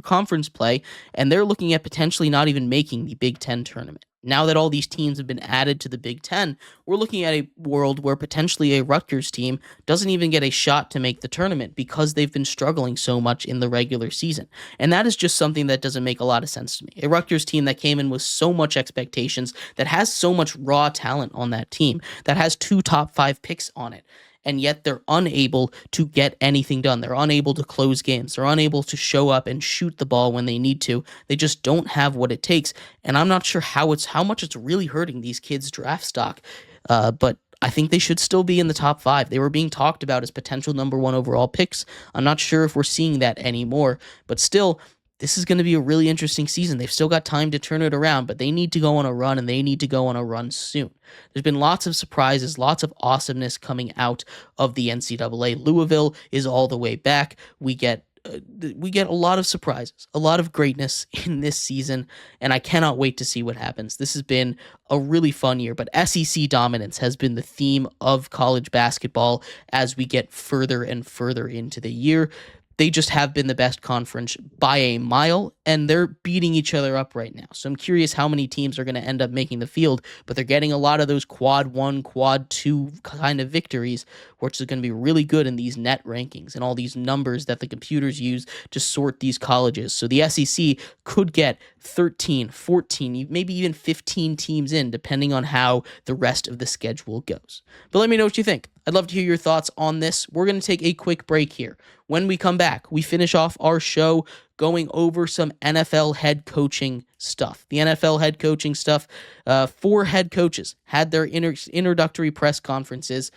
conference play, and they're looking at potentially not even making the Big Ten tournament. Now that all these teams have been added to the Big Ten, we're looking at a world where potentially a Rutgers team doesn't even get a shot to make the tournament because they've been struggling so much in the regular season. And that is just something that doesn't make a lot of sense to me. A Rutgers team that came in with so much expectations, that has so much raw talent on that team, that has 2 top 5 picks on it, and yet they're unable to get anything done. They're unable to close games. They're unable to show up and shoot the ball when they need to. They just don't have what it takes, and I'm not sure how much it's really hurting these kids' draft stock, but I think they should still be in the top 5. They were being talked about as potential number 1 overall picks. I'm not sure if we're seeing that anymore, but still, this is going to be a really interesting season. They've still got time to turn it around, but they need to go on a run, and they need to go on a run soon. There's been lots of surprises, lots of awesomeness coming out of the NCAA. Louisville is all the way back. We get a lot of surprises, a lot of greatness in this season, and I cannot wait to see what happens. This has been a really fun year, but SEC dominance has been the theme of college basketball as we get further and further into the year. They just have been the best conference by a mile, and they're beating each other up right now. So I'm curious how many teams are going to end up making the field, but they're getting a lot of those quad 1, quad 2 kind of victories, which is going to be really good in these net rankings and all these numbers that the computers use to sort these colleges. So the SEC could get 13, 14, maybe even 15 teams in, depending on how the rest of the schedule goes. But let me know what you think. I'd love to hear your thoughts on this. We're going to take a quick break here. When we come back, we finish off our show going over some NFL head coaching stuff. The NFL head coaching stuff, 4 head coaches had their introductory press conferences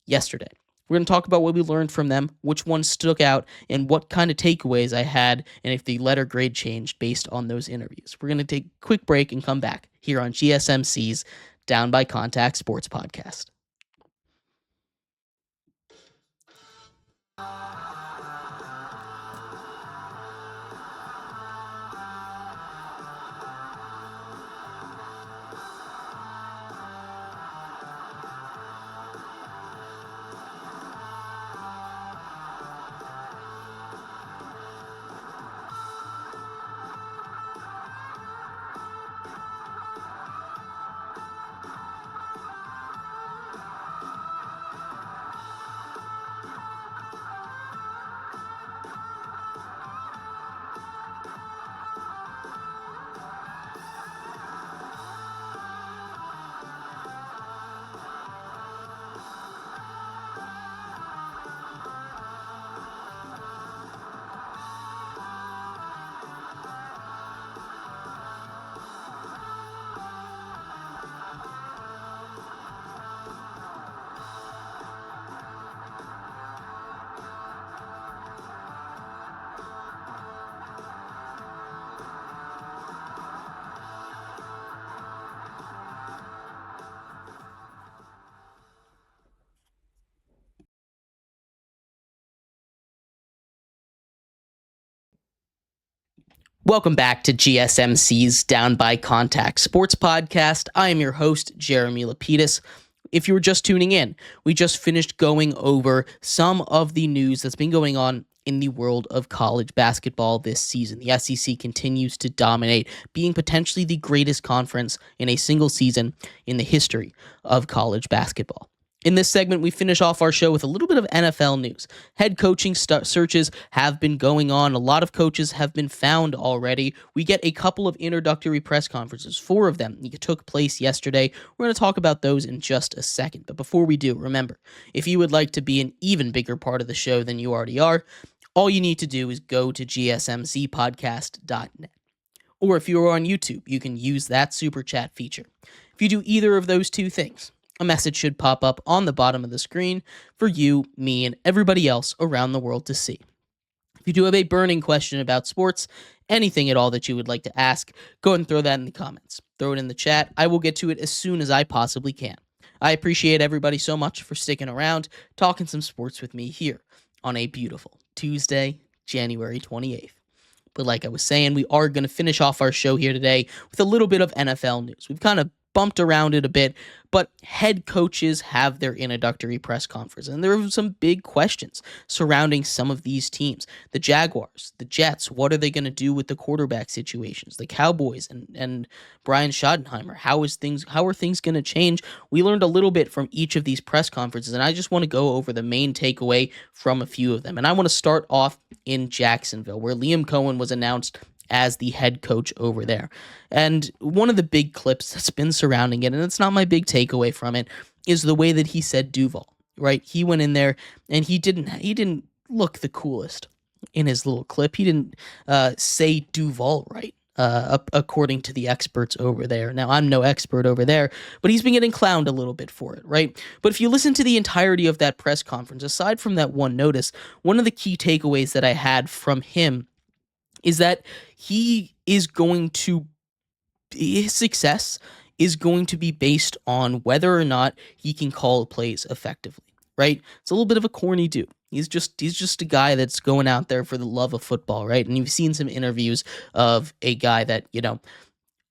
yesterday. We're going to talk about what we learned from them, which ones stuck out, and what kind of takeaways I had, and if the letter grade changed based on those interviews. We're going to take a quick break and come back here on GSMC's Down by Contact Sports Podcast. Welcome back to GSMC's Down by Contact Sports Podcast. I am your host, Jeremy Lapidus. If you were just tuning in, we just finished going over some of the news that's been going on in the world of college basketball this season. The SEC continues to dominate, being potentially the greatest conference in a single season in the history of college basketball. In this segment, we finish off our show with a little bit of NFL news. Head coaching searches have been going on. A lot of coaches have been found already. We get a couple of introductory press conferences, 4 of them took place yesterday. We're going to talk about those in just a second. But before we do, remember, if you would like to be an even bigger part of the show than you already are, all you need to do is go to gsmcpodcast.net. Or if you're on YouTube, you can use that super chat feature. If you do either of those 2 things, a message should pop up on the bottom of the screen for you, me, and everybody else around the world to see. If you do have a burning question about sports, anything at all that you would like to ask, go ahead and throw that in the comments. Throw it in the chat. I will get to it as soon as I possibly can. I appreciate everybody so much for sticking around, talking some sports with me here on a beautiful Tuesday, January 28th. But like I was saying, we are going to finish off our show here today with a little bit of NFL news. We've kind of bumped around it a bit, but head coaches have their introductory press conference, and there are some big questions surrounding some of these teams. The Jaguars, the Jets, what are they going to do with the quarterback situations? The Cowboys and Brian Schottenheimer, how are things going to change? We learned a little bit from each of these press conferences, and I just want to go over the main takeaway from a few of them. And I want to start off in Jacksonville, where Liam Cohen was announced as the head coach over there. And one of the big clips that's been surrounding it, and it's not my big takeaway from it, is the way that he said Duval, right? He went in there and he didn't look the coolest in his little clip. He didn't say Duval right, according to the experts over there. Now, I'm no expert over there, but he's been getting clowned a little bit for it, right? But if you listen to the entirety of that press conference, aside from that one notice, one of the key takeaways that I had from him is that his success is going to be based on whether or not he can call plays effectively, right? It's a little bit of a corny dude. He's just a guy that's going out there for the love of football, right? And you've seen some interviews of a guy that,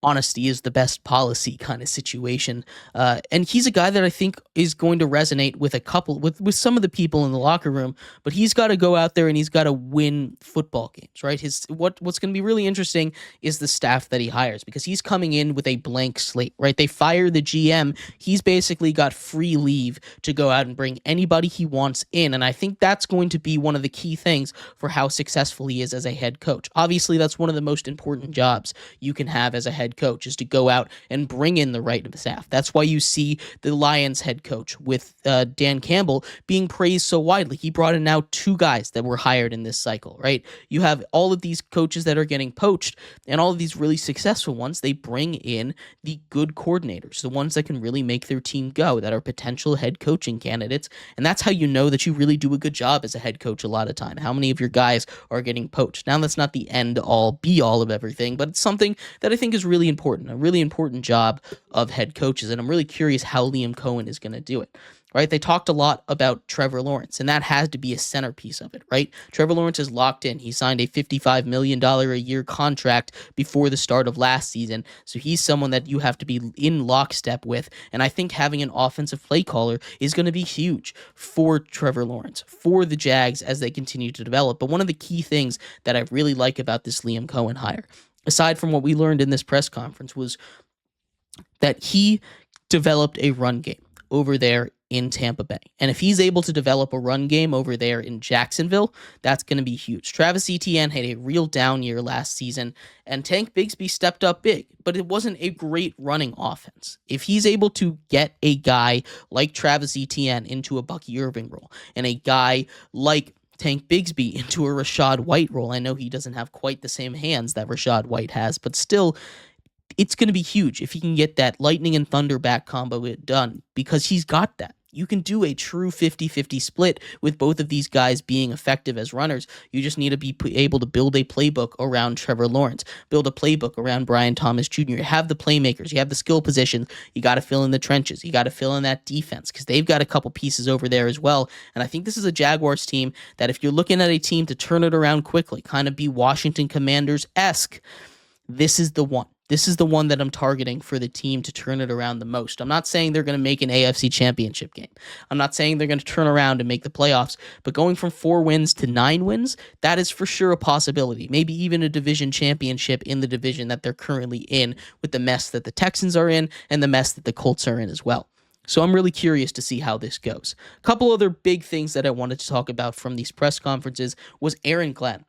honesty is the best policy kind of situation. And he's a guy that I think is going to resonate with with some of the people in the locker room, but he's got to go out there and he's got to win football games, right? What's going to be really interesting is the staff that he hires, because he's coming in with a blank slate, right? They fire the GM. He's basically got free leave to go out and bring anybody he wants in. And I think that's going to be one of the key things for how successful he is as a head coach. Obviously, that's one of the most important jobs you can have as a head head coach, is to go out and bring in the right staff. That's why you see the Lions head coach with Dan Campbell being praised so widely. He brought in now 2 guys that were hired in this cycle, right? You have all of these coaches that are getting poached, and all of these really successful ones, they bring in the good coordinators, the ones that can really make their team go, that are potential head coaching candidates. And that's how you know that you really do a good job as a head coach a lot of time. How many of your guys are getting poached? Now, that's not the end all be all of everything, but it's something that I think is really important, a really important job of head coaches. And I'm really curious how Liam Cohen is going to do it. Right? They talked a lot about Trevor Lawrence, and that has to be a centerpiece of it, right? Trevor Lawrence is locked in. He signed a $55 million a year contract before the start of last season, so he's someone that you have to be in lockstep with, and I think having an offensive play caller is going to be huge for Trevor Lawrence, for the Jags as they continue to develop. But one of the key things that I really like about this Liam Cohen hire, aside from what we learned in this press conference, was that he developed a run game over there in Tampa Bay. And if he's able to develop a run game over there in Jacksonville, that's going to be huge. Travis Etienne had a real down year last season, and Tank Bigsby stepped up big, but it wasn't a great running offense. If he's able to get a guy like Travis Etienne into a Bucky Irving role, and a guy like Tank Bigsby into a Rachaad White role, I know he doesn't have quite the same hands that Rachaad White has, but still, it's going to be huge if he can get that lightning and thunder back combo done, because he's got that. You can do a true 50-50 split with both of these guys being effective as runners. You just need to be able to build a playbook around Trevor Lawrence, build a playbook around Brian Thomas Jr. You have the playmakers, you have the skill positions, you got to fill in the trenches, you got to fill in that defense, because they've got a couple pieces over there as well. And I think this is a Jaguars team that, if you're looking at a team to turn it around quickly, kind of be Washington Commanders-esque, this is the one. This is the one that I'm targeting for the team to turn it around the most. I'm not saying they're going to make an AFC championship game. I'm not saying they're going to turn around and make the playoffs, but going from 4 wins to 9 wins, that is for sure a possibility. Maybe even a division championship in the division that they're currently in, with the mess that the Texans are in and the mess that the Colts are in as well. So I'm really curious to see how this goes. A couple other big things that I wanted to talk about from these press conferences was Aaron Glenn.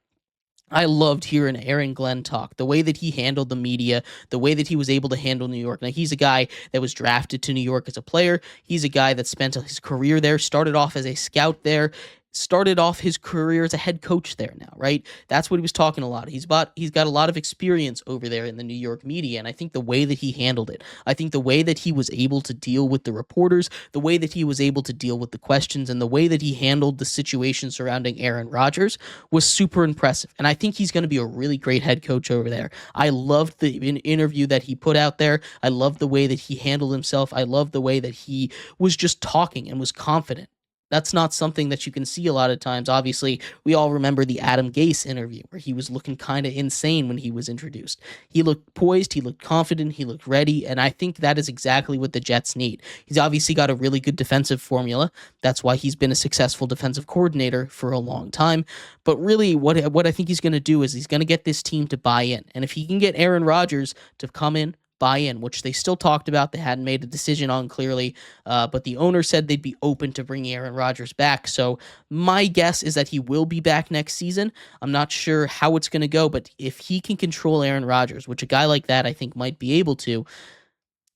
I loved hearing Aaron Glenn talk, the way that he handled the media, the way that he was able to handle New York. Now, he's a guy that was drafted to New York as a player. He's a guy that spent his career there, started off as a scout there, started off his career as a head coach there now, right? That's what he was talking a lot. He's got a lot of experience over there in the New York media, and I think the way that he handled it, I think the way that he was able to deal with the reporters, the way that he was able to deal with the questions, and the way that he handled the situation surrounding Aaron Rodgers was super impressive. And I think he's going to be a really great head coach over there. I loved the interview that he put out there. I loved the way that he handled himself. I loved the way that he was just talking and was confident. That's not something that you can see a lot of times. Obviously, we all remember the Adam Gase interview where he was looking kind of insane when he was introduced. He looked poised, he looked confident, he looked ready, and I think that is exactly what the Jets need. He's obviously got a really good defensive formula. That's why he's been a successful defensive coordinator for a long time. But really, what I think he's going to do is he's going to get this team to buy in. And if he can get Aaron Rodgers to come in, buy in, which they still talked about, they hadn't made a decision on clearly, but the owner said they'd be open to bringing Aaron Rodgers back. So my guess is that he will be back next season. I'm not sure how it's going to go, but if he can control Aaron Rodgers, which a guy like that I think might be able to,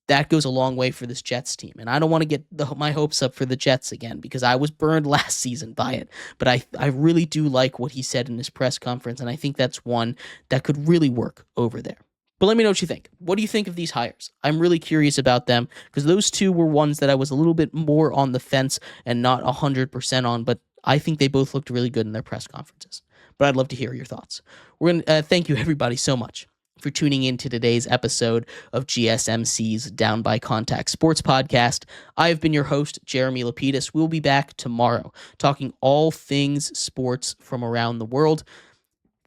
that goes a long way for this Jets team. And I don't want to get my hopes up for the Jets again, because I was burned last season by it. But I really do like what he said in his press conference, and I think that's one that could really work over there. But let me know what you think. What do you think of these hires? I'm really curious about them, because those two were ones that I was a little bit more on the fence and not 100% on, but I think they both looked really good in their press conferences. But I'd love to hear your thoughts. We're going to thank you, everybody, so much for tuning in to today's episode of GSMC's Down by Contact Sports Podcast. I have been your host, Jeremy Lapidus. We'll be back tomorrow talking all things sports from around the world.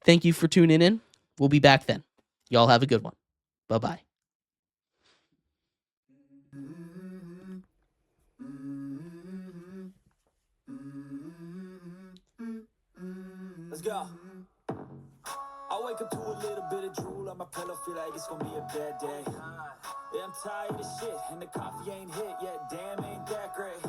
Thank you for tuning in. We'll be back then. Y'all have a good one. Bye-bye. Let's go. I wake up to a little bit of drool on my pillow, feel like it's gonna be a bad day. Yeah, I'm tired of shit, and the coffee ain't hit yet, damn, ain't that great.